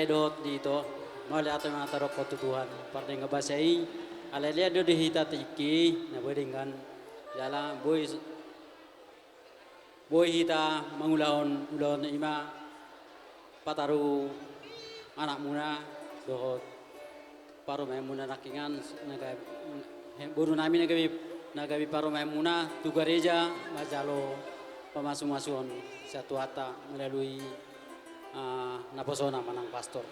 dot dito mali ato mga tarok ko tutuhan para ngabasay alalia do dihita tiki na bedingan yala boy hita mangulahon ulahon ima pataru anak muna dohot paru may muna nakingan naga buru namin nagabi paru may muna tu gereja majalo pemasuk-masukan satu hata melalui naposona manang pastor.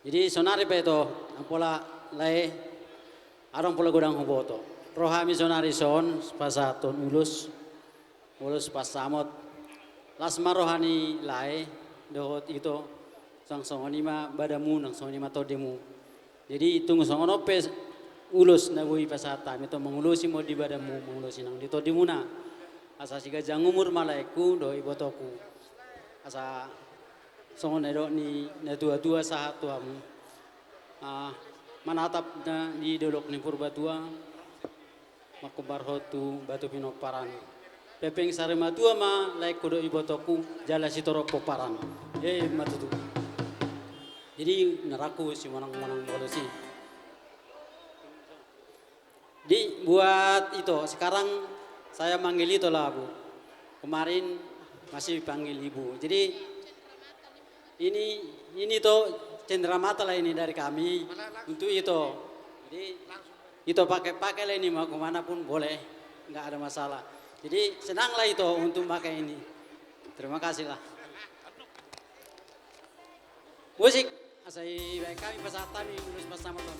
Jadi sonari pa ito ang pola lay arong pola gudang huboto. Rohami sonari son pasaton ulus pasamot las marohani lay dohot ito sang songonima badamu nang songonima todemu. Jadi itung songonope ulus na bui pasata ito mangulusi mo di badamu mangulusi nang dito di muna asa siga jangumur malaiku do ibotoku asa songon edo ni na tua sahat tuamu manatap na di dolok ni purbatua makubar hotu batu pinoparan pepeng sarema tua ma laik kudo ibotoku jala sitorok poparan matutu jadi naraku si manang bolosi di buat itu sekarang saya manggil itu lah Bu kemarin masih panggil Ibu jadi ini tuh cenderamata lah ini dari kami untuk itu jadi itu pakai lah ini mau kemana pun boleh nggak ada masalah jadi senang lah itu untuk pakai ini terima kasih lah musik asai baik kami pasata mi ulus bersama tuan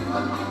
Thank you.